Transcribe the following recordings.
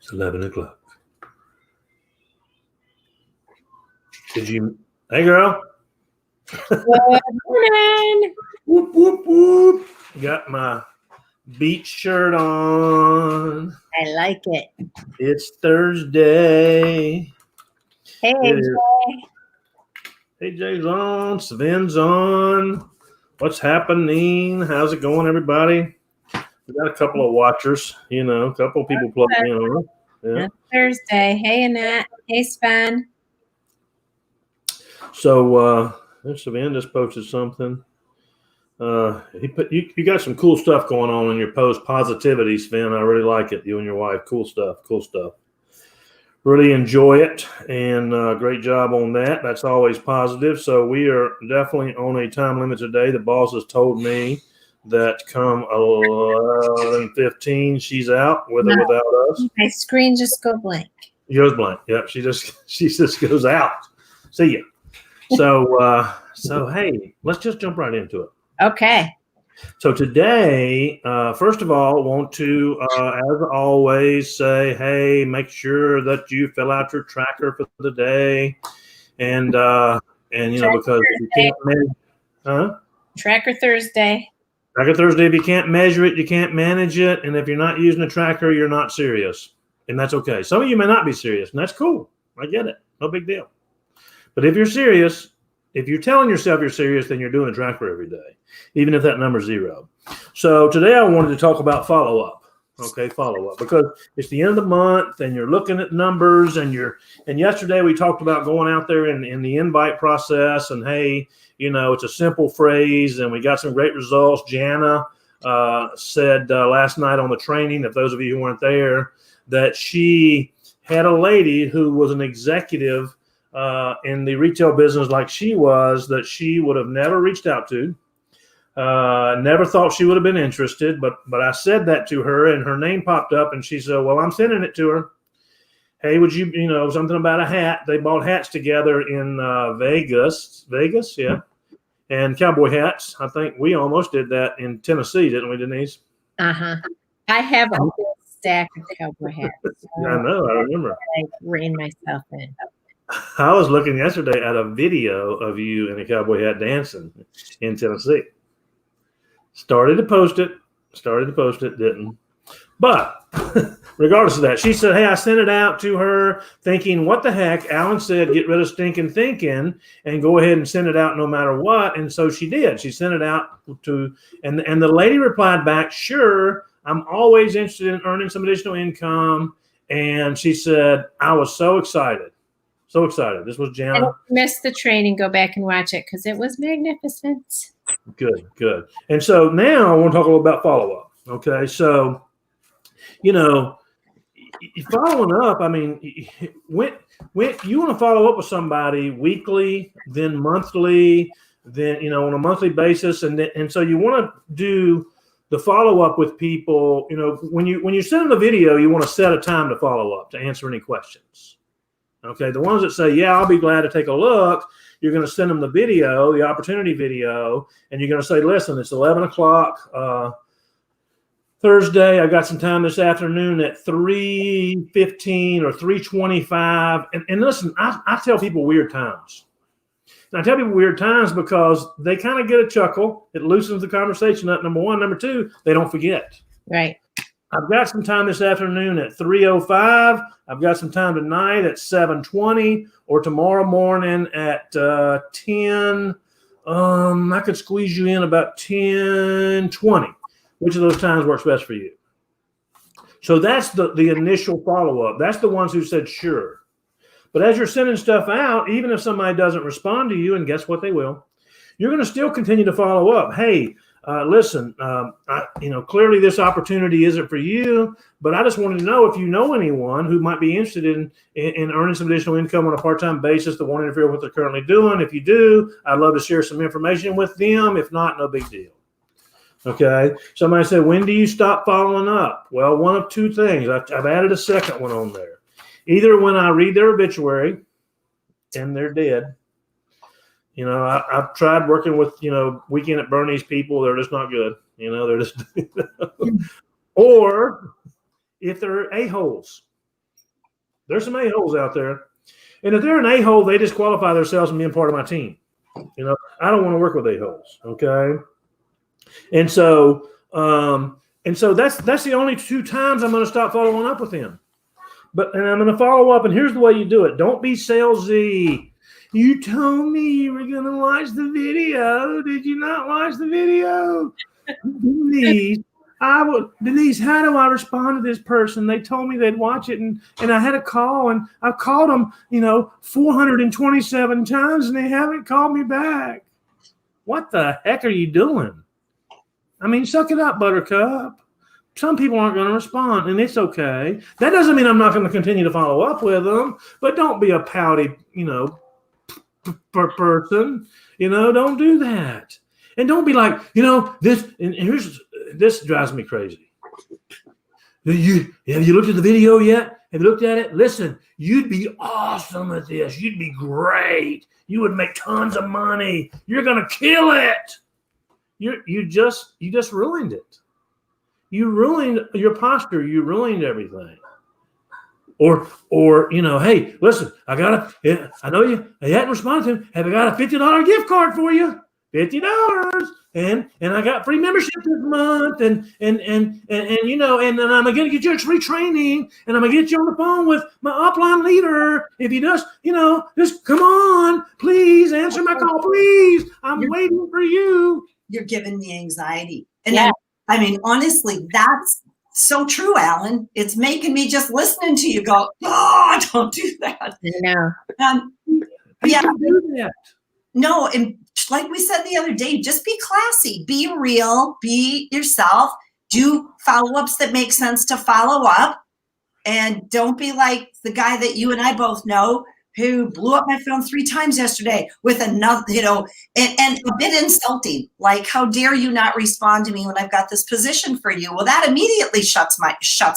It's 11 o'clock. Hey, girl. Good morning. Whoop, whoop, whoop. Got my beach shirt on. I like it. It's Thursday. Hey, Jay. Hey, Jay's on. Sven's on. What's happening? How's it going, everybody? We got a couple of watchers, a couple of people plugged in. Yeah. It's Thursday. Hey, Annette. Hey, Sven. So, Sven just posted something. You got some cool stuff going on in your post. Positivity, Sven. I really like it. You and your wife. Cool stuff. Really enjoy it, and great job on that. That's always positive. So we are definitely on a time limit today. The boss has told me that come 11:15, she's out with or without us. My screen just go blank. It goes blank. Yep. She just goes out. See ya. So hey, let's just jump right into it. Okay. So today, first of all, I want to, as always, say, hey, make sure that you fill out your tracker for the day, and because you can't measure, Tracker Thursday. Tracker Thursday. If you can't measure it, you can't manage it, and if you're not using a tracker, you're not serious, and that's okay. Some of you may not be serious, and that's cool. I get it. No big deal. But if you're serious, if you're telling yourself you're serious, then you're doing a tracker every day, even if that number's 0. So today I wanted to talk about follow-up. Okay, follow-up, because it's the end of the month and you're looking at numbers and yesterday we talked about going out there in the invite process, and hey, it's a simple phrase and we got some great results. Jana said last night on the training, if those of you who weren't there, that she had a lady who was an executive in the retail business like she was, that she would have never reached out to, never thought she would have been interested, but I said that to her and her name popped up and she said, well, I'm sending it to her. Hey, would you, something about a hat. They bought hats together in Vegas, yeah, and cowboy hats. I think we almost did that in Tennessee, didn't we, Denise? Uh-huh. I have a whole stack of cowboy hats. So I know, I remember. I rein myself in. I was looking yesterday at a video of you in a cowboy hat dancing in Tennessee. Started to post it, didn't. But regardless of that, she said, hey, I sent it out to her thinking, what the heck? Alan said, get rid of stinking thinking and go ahead and send it out no matter what. And so she did. She sent it out to, and the lady replied back, sure, I'm always interested in earning some additional income. And she said, I was so excited. So excited. This was Jana. And if you missed the training, go back and watch it because it was magnificent. Good. And so now I want to talk a little about follow-up. Okay. So, following up, I mean, when you want to follow up with somebody weekly, then monthly, then, on a monthly basis. And so you want to do the follow-up with people, when you send them the video, you want to set a time to follow up to answer any questions. Okay, the ones that say, yeah, I'll be glad to take a look, you're going to send them the video, the opportunity video, and you're going to say, listen, it's 11 o'clock Thursday. I've got some time this afternoon at 3:15 or 3:25. And listen, I tell people weird times. And I tell people weird times because they kind of get a chuckle. It loosens the conversation up, number one. Number two, they don't forget. Right. I've got some time this afternoon at 3:05. I've got some time tonight at 7:20 or tomorrow morning at 10. I could squeeze you in about 10:20. Which of those times works best for you? So that's the initial follow-up. That's the ones who said sure. But as you're sending stuff out, even if somebody doesn't respond to you, and guess what, they will, you're going to still continue to follow up. Hey, listen, clearly this opportunity isn't for you, but I just wanted to know if you know anyone who might be interested in earning some additional income on a part-time basis that won't interfere with what they're currently doing. If you do, I'd love to share some information with them. If not, no big deal. Okay. Somebody said, when do you stop following up? Well, one of two things. I've added a second one on there. Either when I read their obituary and they're dead. I've tried working with, Weekend at Bernie's people. They're just not good. They're just, or if they're a-holes. There's some a-holes out there. And if they're an a-hole, they disqualify themselves from being part of my team. You know, I don't want to work with a-holes. Okay. And so that's the only 2 times I'm going to stop following up with him. And I'm going to follow up. And here's the way you do it. Don't be salesy. You told me you were going to watch the video. Did you not watch the video? Denise, how do I respond to this person? They told me they'd watch it, and I had a call, and I've called them, 427 times, and they haven't called me back. What the heck are you doing? I mean, suck it up, Buttercup. Some people aren't going to respond, and it's okay. That doesn't mean I'm not going to continue to follow up with them, but don't be a pouty, person. Don't do that. And don't be like, this, and this drives me crazy. Have you looked at the video yet? Have you looked at it? Listen, you'd be awesome at this. You'd be great. You would make tons of money. You're going to kill it. You just ruined it. You ruined your posture. You ruined everything. Or hey, listen, I know you hadn't responded to him. Have I got a $50 gift card for you? $50. And I got free membership this month, and then I'm gonna get you a free training, and I'm gonna get you on the phone with my upline leader. If you just come on, please answer my call, please. I'm waiting for you. You're giving me anxiety, and I mean, honestly, that's so true, Alan. It's making me just listening to you go, oh, don't do that. No. Yeah. Do that. No, and like we said the other day, just be classy, be real, be yourself, do follow-ups that make sense to follow up, and don't be like the guy that you and I both know who blew up my phone 3 times yesterday with another, and a bit insulting, like, how dare you not respond to me when I've got this position for you? Well, that immediately shuts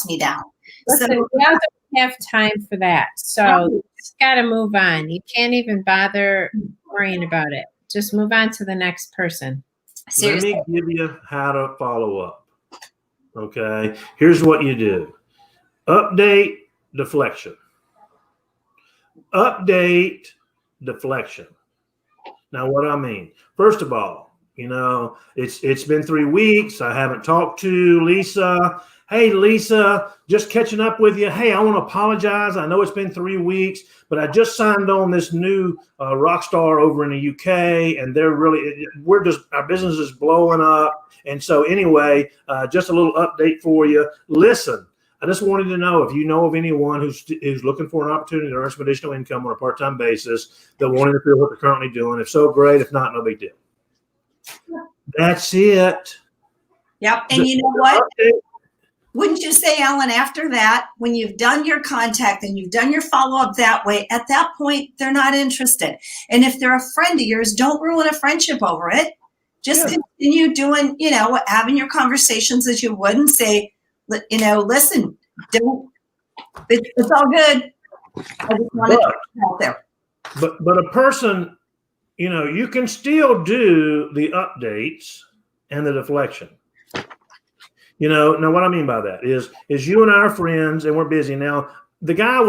me down. Listen, So we all don't have time for that. So you just got to move on. You can't even bother worrying about it. Just move on to the next person. seriously. Let me give you how to follow up. Okay. Here's what you do. Update, deflection. Update, deflection. Now, what I mean, first of all, it's been 3 weeks. I haven't talked to Lisa. Hey, Lisa, just catching up with you. Hey, I want to apologize. I know it's been 3 weeks, but I just signed on this new rock star over in the UK, and our business is blowing up. And so anyway, just a little update for you. Listen, I just wanted to know if you know of anyone who's looking for an opportunity to earn some additional income on a part-time basis that wanted to feel what they're currently doing. If so, great. If not, no big deal. That's it. Yep. And you know what? Wouldn't you say, Ellen, after that, when you've done your contact and you've done your follow-up that way, at that point, they're not interested. And if they're a friend of yours, don't ruin a friendship over it. Just continue doing, having your conversations as you would, and say, listen, it's all good. I just wanted to put it out there. But a person, you can still do the updates and the deflection. Now what I mean by that is you and I are friends and we're busy. Now, the guy that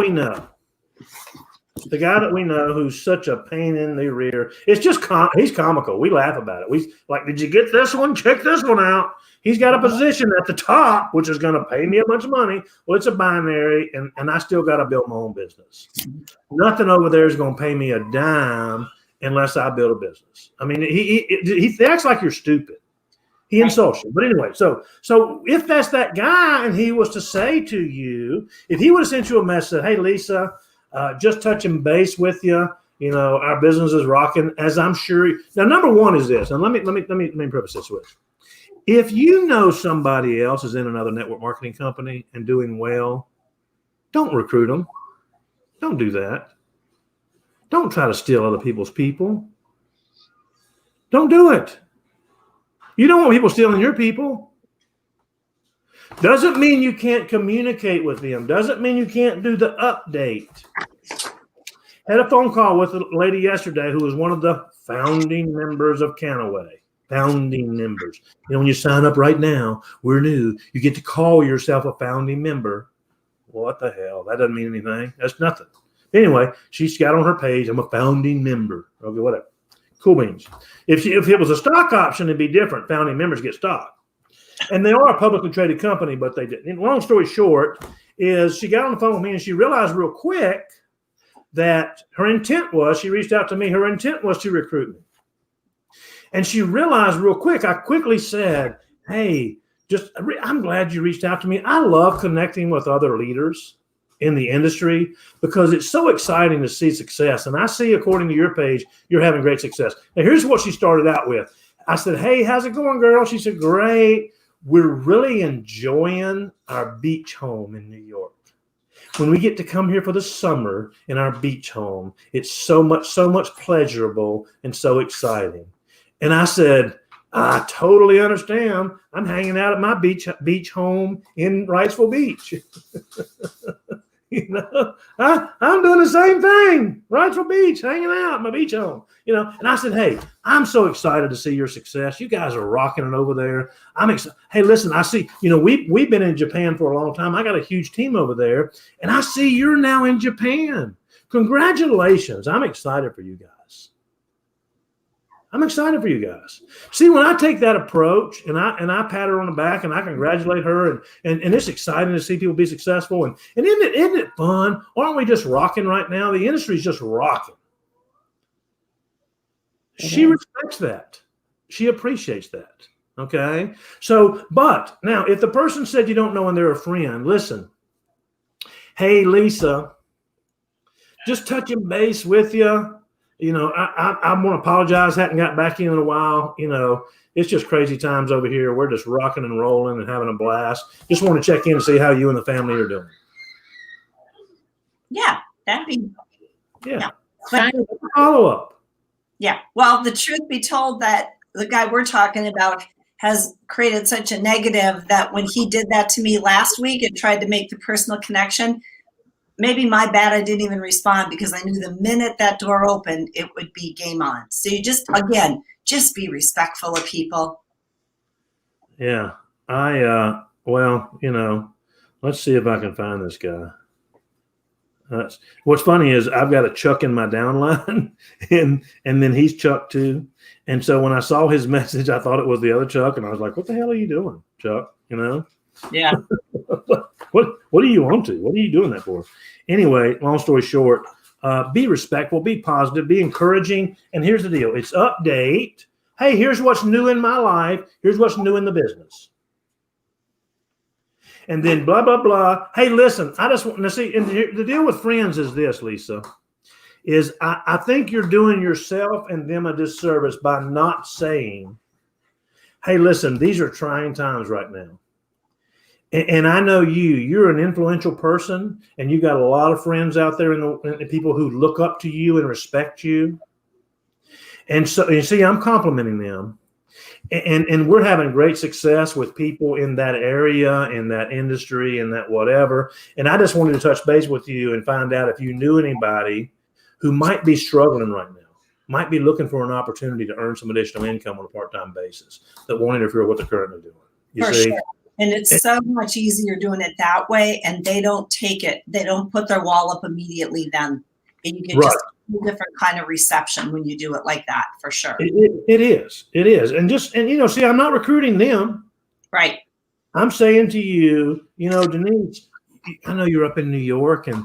we know who's such a pain in the rear, it's just he's comical. We laugh about it. We like, did you get this one? Check this one out. He's got a position at the top, which is going to pay me a bunch of money. Well, it's a binary, and I still got to build my own business. Nothing over there is going to pay me a dime unless I build a business. I mean, he acts like you're stupid. He insults you. But anyway, so if that's that guy and he was to say to you, if he would have sent you a message, hey, Lisa, just touching base with you, our business is rocking, as I'm sure. Now, number one is this, and let me preface this with, if you know somebody else is in another network marketing company and doing well, don't recruit them. Don't do that. Don't try to steal other people's people. Don't do it. You don't want people stealing your people. Doesn't mean you can't communicate with them. Doesn't mean you can't do the update. Had a phone call with a lady yesterday who was one of the founding members of Canaway. Founding members. When you sign up right now, we're new. You get to call yourself a founding member. what the hell? That doesn't mean anything. That's nothing. Anyway, she's got on her page, I'm a founding member. Okay, whatever. Cool beans. If it was a stock option, it'd be different. Founding members get stock. And they are a publicly traded company, but they didn't. Long story short is she got on the phone with me and she realized real quick that her intent was, she reached out to me, her intent was to recruit me. And she realized real quick, I quickly said, hey, I'm glad you reached out to me. I love connecting with other leaders in the industry because it's so exciting to see success. And I see, according to your page, you're having great success. Now, here's what she started out with. I said, hey, how's it going, girl? She said, great. We're really enjoying our beach home in New York. When we get to come here for the summer in our beach home, it's so much pleasurable and so exciting. And I said, I totally understand. I'm hanging out at my beach home in Wrightsville Beach. I'm doing the same thing. Wrightsville Beach, hanging out at my beach home. And I said, hey, I'm so excited to see your success. You guys are rocking it over there. I'm excited. Hey, listen, I see, we've been in Japan for a long time. I got a huge team over there, and I see you're now in Japan. Congratulations. I'm excited for you guys. I'm excited for you guys. See, when I take that approach and I pat her on the back and I congratulate her and it's exciting to see people be successful and isn't it fun? Aren't we just rocking right now? The industry's just rocking. She respects that. She appreciates that. Okay. So, but now if the person said you don't know and they're a friend, listen, hey, Lisa, just touching base with you. I want to apologize. Hadn't got back in a while. It's just crazy times over here. We're just rocking and rolling and having a blast. Just want to check in and see how you and the family are doing. Yeah, that'd be. Yeah. Follow up. Yeah. Well, the truth be told, that the guy we're talking about has created such a negative that when he did that to me last week and tried to make the personal connection, maybe my bad, I didn't even respond because I knew the minute that door opened, it would be game on. So you just be respectful of people. Yeah. Let's see if I can find this guy. What's funny is I've got a Chuck in my downline and then he's Chuck too. And so when I saw his message, I thought it was the other Chuck. And I was like, what the hell are you doing, Chuck? Yeah. What are you on to? What are you doing that for? Anyway, long story short, be respectful, be positive, be encouraging. And here's the deal. It's update. Hey, here's what's new in my life. Here's what's new in the business. And then blah, blah, blah. Hey, listen, I just want to see. And the deal with friends is this, Lisa, is I think you're doing yourself and them a disservice by not saying, hey, listen, these are trying times right now. And I know you're an influential person and you got a lot of friends out there and people who look up to you and respect you. And so you see, I'm complimenting them and we're having great success with people in that area, in that industry, and that whatever. And I just wanted to touch base with you and find out if you knew anybody who might be struggling right now, might be looking for an opportunity to earn some additional income on a part-time basis that won't interfere with what they're currently doing. You see? Sure. And it's so much easier doing it that way, and they don't take it. They don't put their wall up immediately then. And you get just a different kind of reception when you do it like that, for sure. It is. And see, I'm not recruiting them. Right. I'm saying to you, Denise, I know you're up in New York and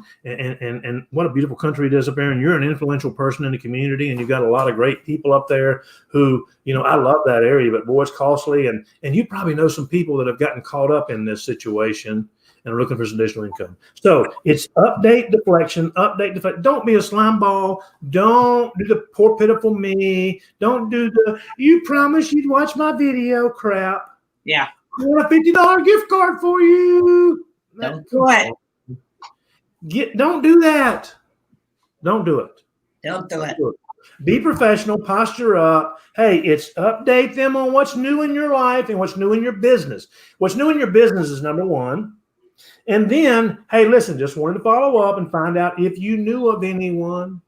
what a beautiful country it is up there. And you're an influential person in the community and you've got a lot of great people up there who, I love that area, but boy, it's costly. And you probably know some people that have gotten caught up in this situation and are looking for some additional income. So it's update deflection. Don't be a slime ball. Don't do the poor, pitiful me. Don't do you promised you'd watch my video crap. Yeah. I want a $50 gift card for you. Don't do it. Don't do that. Don't do it. Don't do it. Be professional, posture up. Hey, it's update them on what's new in your life and what's new in your business. What's new in your business is number one. And then, hey, listen, just wanted to follow up and find out if you knew of anyone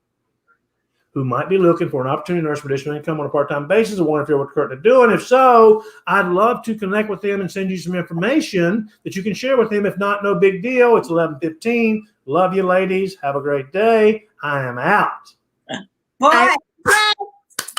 who might be looking for an opportunity to nurse for additional income on a part-time basis. I wonder if you're what currently doing. If so, I'd love to connect with them and send you some information that you can share with them. If not, no big deal. It's 11:15. Love you, ladies. Have a great day. I am out. Bye.